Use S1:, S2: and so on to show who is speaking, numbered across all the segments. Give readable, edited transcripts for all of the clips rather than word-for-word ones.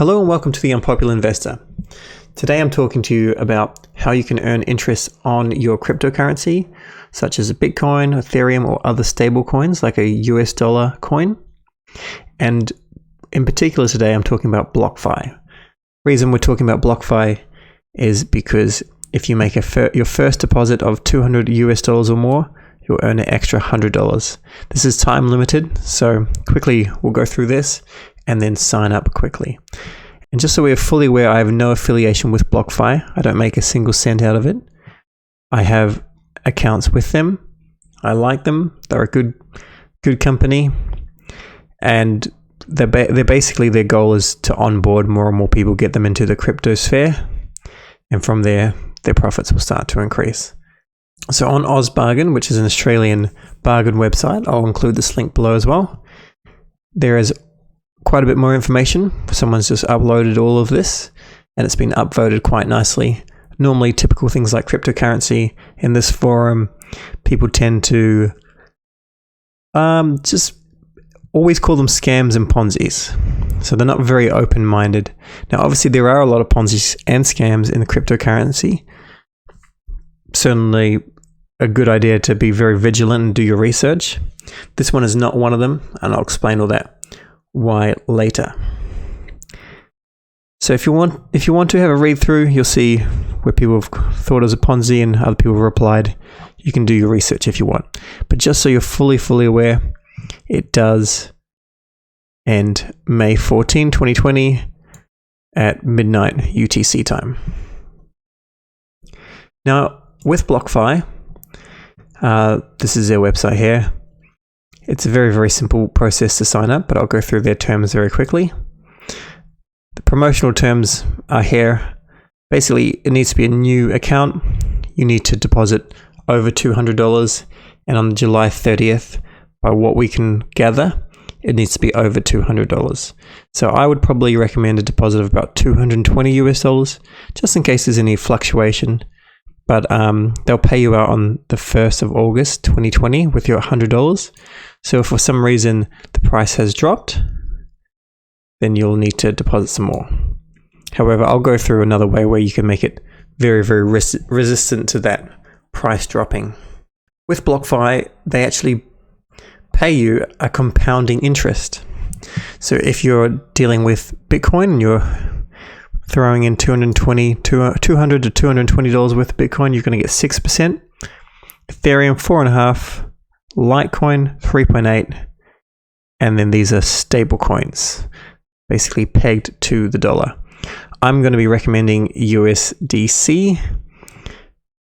S1: Hello and welcome to the Unpopular Investor. Today I'm talking to you about how you can earn interest on your cryptocurrency, such as a Bitcoin, Ethereum, or other stable coins like a US dollar coin. And in particular today I'm talking about Blockfi. Reason we're talking about Blockfi is because if you make your first deposit of $200 US or more, you'll earn an extra $100. This is time limited, so quickly we'll go through this and then sign up quickly. And just so we are fully aware, I have no affiliation with Blockfi. I don't make a single cent out of it. I have accounts with them. I like them. They're a good company. And they're basically, their goal is to onboard more and more people, get them into the crypto sphere. And from there, their profits will start to increase. So on OzBargain, which is an Australian bargain website, I'll include this link below as well. There is quite a bit more information. Someone's just uploaded all of this and it's been upvoted quite nicely. Normally typical things like cryptocurrency in this forum, people tend to just always call them scams and Ponzi's. So they're not very open-minded. Now obviously there are a lot of Ponzi's and scams in the cryptocurrency. Certainly a good idea to be very vigilant and do your research. This one is not one of them, and I'll explain all that why later. So if you want to have a read through, you'll see where people have thought it was a Ponzi and other people have replied. You can do your research if you want. But just so you're fully aware, it does end May 14, 2020 at midnight UTC time. Now with Blockfi, this is their website here. It's a very simple process to sign up, but I'll go through their terms very quickly. The promotional terms are here. Basically, it needs to be a new account. You need to deposit over $200, and on July 30th, by what we can gather, it needs to be over $200. So I would probably recommend a deposit of about $220 US, just in case there's any fluctuation. But they'll pay you out on the 1st of August 2020 with your $100. So if for some reason the price has dropped, then you'll need to deposit some more. However, I'll go through another way where you can make it very resistant to that price dropping. With Blockfi, they actually pay you a compounding interest. So if you're dealing with Bitcoin and you're throwing in $200 to $220 worth of Bitcoin, you're going to get 6%. Ethereum 4.5%, Litecoin 3.8%, and then these are stable coins, basically pegged to the dollar. I'm going to be recommending USDC,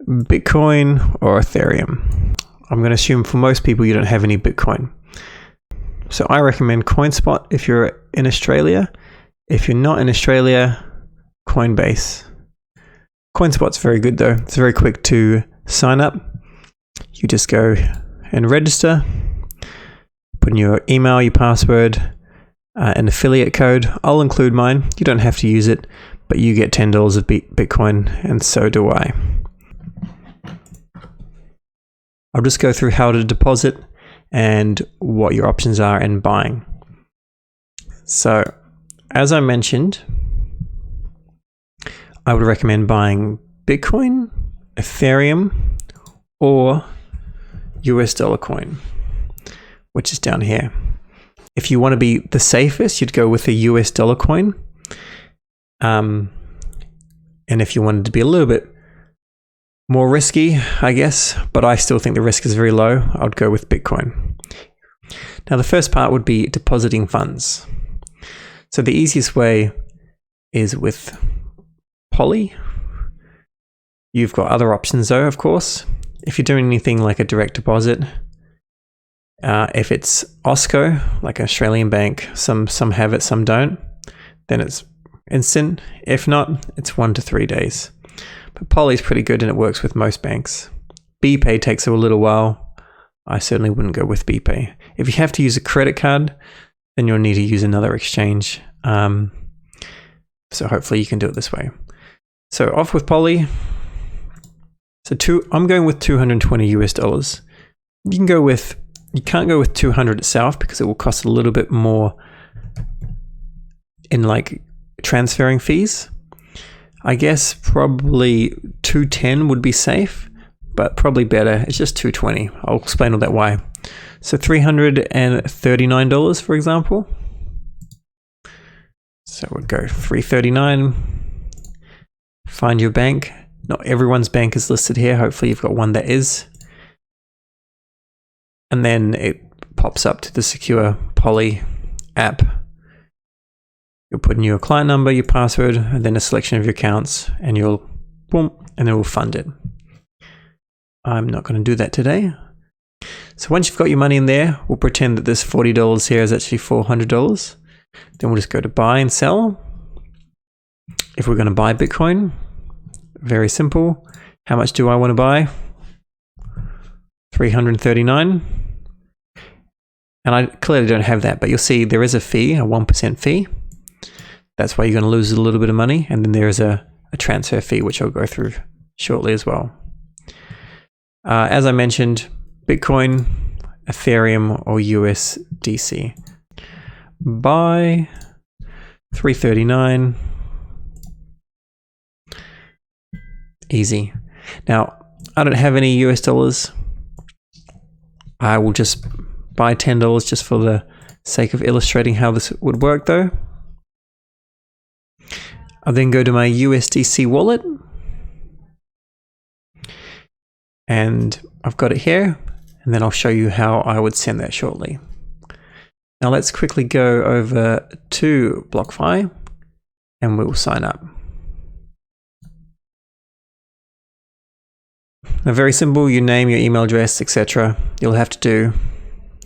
S1: Bitcoin, or Ethereum. I'm going to assume for most people you don't have any Bitcoin. So I recommend Coinspot if you're in Australia. If you're not in Australia, Coinbase. Coinspot's very good though. It's very quick to sign up. You just go and register, put in your email, your password, an affiliate code. I'll include mine. You don't have to use it, but you get $10 of Bitcoin, and so do I. I'll just go through how to deposit and what your options are in buying. So, as I mentioned, I would recommend buying Bitcoin, Ethereum, or US dollar coin, which is down here. If you want to be the safest, you'd go with a US dollar coin. And if you wanted to be a little bit more risky, I guess, but I still think the risk is very low, I would go with Bitcoin. Now, the first part would be depositing funds. So the easiest way is with Poly. You've got other options though, of course. If you're doing anything like a direct deposit, if it's OSCO, like an Australian bank, some have it, some don't, then it's instant. If not, it's 1 to 3 days. But Poly's pretty good and it works with most banks. BPay takes a little while. I certainly wouldn't go with BPay. If you have to use a credit card, then you'll need to use another exchange. So hopefully you can do it this way. So off with Poly. So I'm going with $220 US. You can't go with 200 itself because it will cost a little bit more in like transferring fees. I guess probably 210 would be safe, but probably better. It's just 220. I'll explain all that why. So $339, for example. So we'll go 339. Find your bank. Not everyone's bank is listed here. Hopefully you've got one that is. And then it pops up to the secure Poly app. You'll put in your client number, your password, and then a selection of your accounts, and you'll boom, and it will fund it. I'm not going to do that today. So once you've got your money in there, we'll pretend that this $40 here is actually $400. Then we'll just go to buy and sell. If we're going to buy Bitcoin, very simple. How much do I want to buy? 339. And I clearly don't have that, but you'll see there is a fee, a 1% fee. That's why you're going to lose a little bit of money. And then there is a transfer fee, which I'll go through shortly as well. As I mentioned, Bitcoin, Ethereum, or USDC. Buy 339. Easy. Now, I don't have any US dollars. I will just buy $10 just for the sake of illustrating how this would work though. I'll then go to my USDC wallet. And I've got it here. And then I'll show you how I would send that shortly. Now let's quickly go over to Blockfi and we'll sign up. Now very simple, your name, your email address, etc. You'll have to do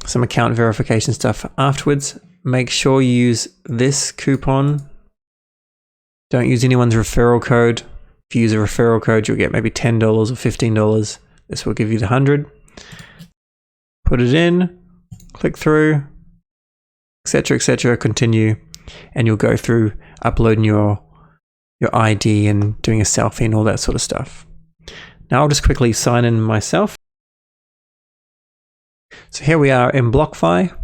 S1: some account verification stuff afterwards. Make sure you use this coupon. Don't use anyone's referral code. If you use a referral code, you'll get maybe $10 or $15. This will give you the 100. Put it in, click through, etc., continue, and you'll go through uploading your ID and doing a selfie and all that sort of stuff. Now I'll just quickly sign in myself. So here we are in Blockfi.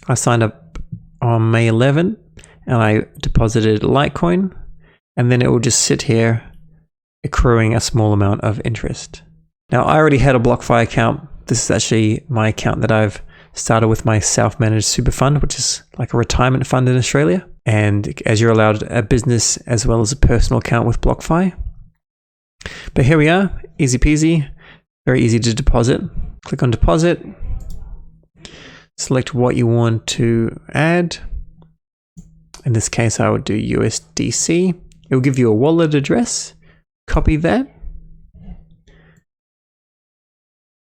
S1: I signed up on May 11th and I deposited Litecoin, and then it will just sit here accruing a small amount of interest. Now I already had a Blockfi account. This is actually my account that I've started with my self-managed super fund, which is like a retirement fund in Australia. And as you're allowed a business as well as a personal account with Blockfi. But here we are, easy peasy, very easy to deposit. Click on deposit, select what you want to add. In this case, I would do USDC. It will give you a wallet address, copy that.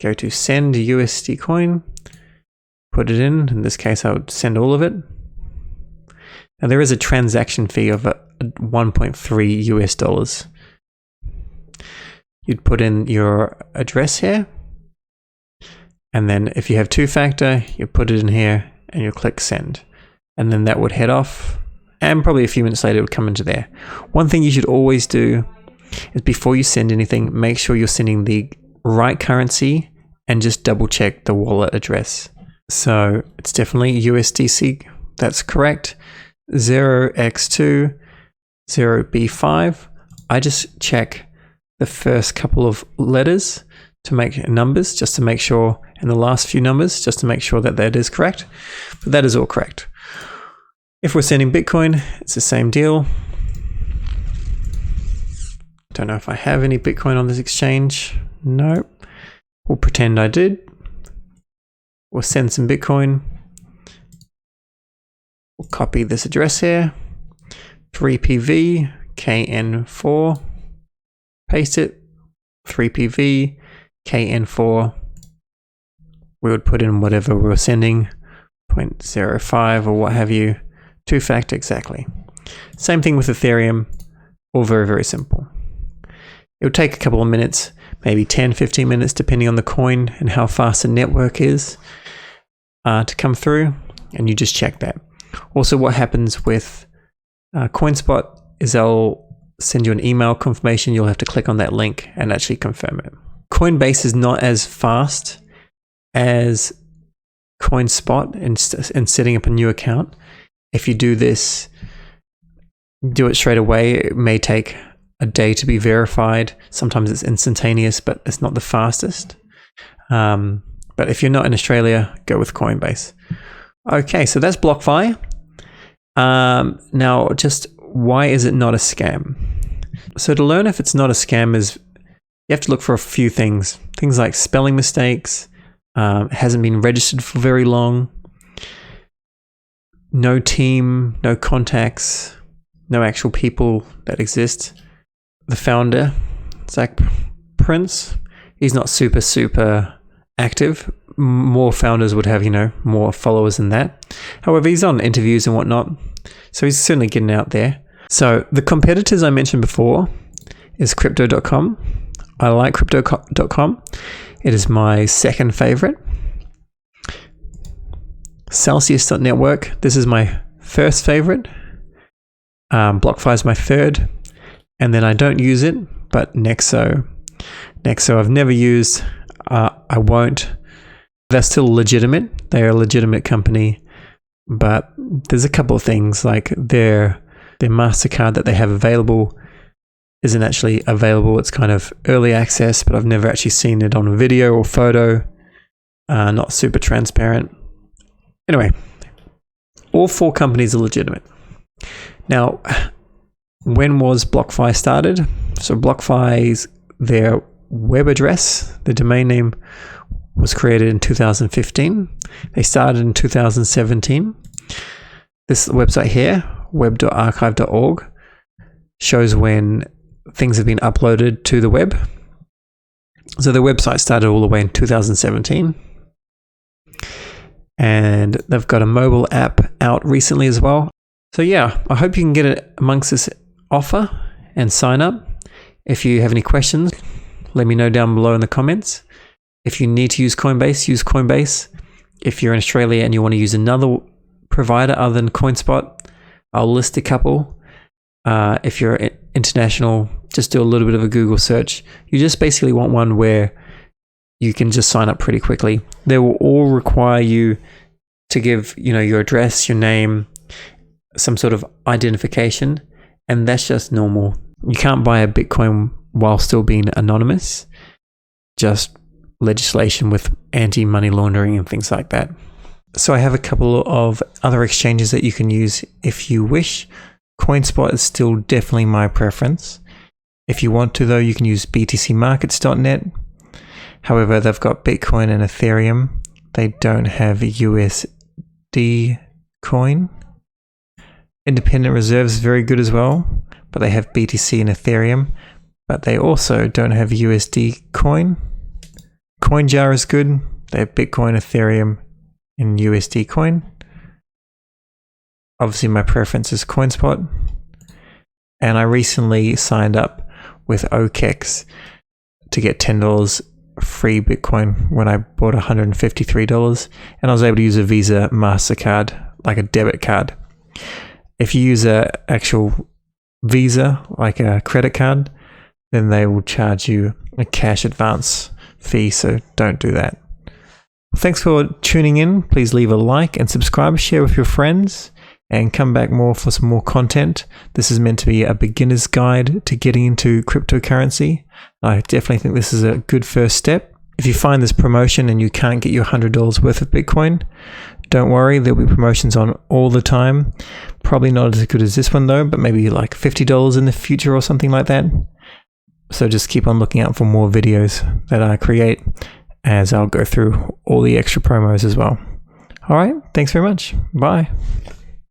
S1: Go to send USD Coin, put it in this case I would send all of it. Now there is a transaction fee of 1.3 US dollars. You'd put in your address here, and then if you have two-factor, you put it in here and you click send. And then that would head off, and probably a few minutes later it would come into there. One thing you should always do is before you send anything, make sure you're sending the right currency and just double check the wallet address. So it's definitely USDC, that's correct. 0x2, 0b5. I just check the first couple of letters to make numbers, just to make sure, and the last few numbers, just to make sure that that is correct. But that is all correct. If we're sending Bitcoin, it's the same deal. Don't know if I have any Bitcoin on this exchange. No. We'll pretend I did. We'll send some Bitcoin. We'll copy this address here. 3PV KN4. Paste it. 3PV KN4. We would put in whatever we were sending. 0.05 or what have you. Two-factor exactly. Same thing with Ethereum. All very, very simple. It would take a couple of minutes, maybe 10, 15 minutes, depending on the coin and how fast the network is to come through. And you just check that. Also, what happens with Coinspot is they'll send you an email confirmation. You'll have to click on that link and actually confirm it. Coinbase is not as fast as Coinspot in setting up a new account. If you do this do it straight away. It may take a day to be verified. Sometimes it's instantaneous, but it's not the fastest. But if you're not in Australia, go with Coinbase. Okay, so that's Blockfi. Now, just why is it not a scam? So to learn if it's not a scam is you have to look for a few things. Things like spelling mistakes, hasn't been registered for very long, no team, no contacts, no actual people that exist. The founder, Zach Prince, he's not super active. More founders would have, more followers than that. However, he's on interviews and whatnot, so he's certainly getting out there. So the competitors I mentioned before is crypto.com. I like crypto.com. It is my second favorite. Celsius.network. This is my first favorite. Blockfi is my third. And then I don't use it, but Nexo I've never used. I won't. They're still legitimate. They are a legitimate company. But there's a couple of things like their MasterCard that they have available isn't actually available. It's kind of early access, but I've never actually seen it on video or photo. Not super transparent. Anyway, all four companies are legitimate. Now, when was Blockfi started? So Blockfi's, their web address, the domain name was created in 2015. They started in 2017. This website here, web.archive.org, shows when things have been uploaded to the web. So the website started all the way in 2017. And they've got a mobile app out recently as well. So yeah, I hope you can get it amongst this offer and sign up. If you have any questions, let me know down below in the comments. If you need to use Coinbase, use Coinbase. If you're in Australia and you want to use another provider other than Coinspot, I'll list a couple. If you're international, just do a little bit of a Google search. You just basically want one where you can just sign up pretty quickly. They will all require you to give, your address, your name, some sort of identification, and that's just normal. You can't buy a Bitcoin while still being anonymous. Just legislation with anti-money laundering and things like that. So I have a couple of other exchanges that you can use if you wish. Coinspot is still definitely my preference. If you want to though, you can use btcmarkets.net. However, they've got Bitcoin and Ethereum. They don't have USD Coin. Independent Reserves is very good as well, but they have BTC and Ethereum, but they also don't have USD Coin. CoinJar is good. They have Bitcoin, Ethereum, and USD Coin. Obviously, my preference is Coinspot. And I recently signed up with OKEx to get $10 free Bitcoin when I bought $153. And I was able to use a Visa MasterCard, like a debit card. If you use an actual Visa, like a credit card, then they will charge you a cash advance fee, so don't do that. Thanks for tuning in. Please leave a like and subscribe, share with your friends, and come back more for some more content. This is meant to be a beginner's guide to getting into cryptocurrency. I definitely think this is a good first step. If you find this promotion and you can't get your $100 worth of Bitcoin, don't worry, there'll be promotions on all the time. Probably not as good as this one though, but maybe like $50 in the future or something like that. So just keep on looking out for more videos that I create as I'll go through all the extra promos as well. All right, thanks very much. Bye.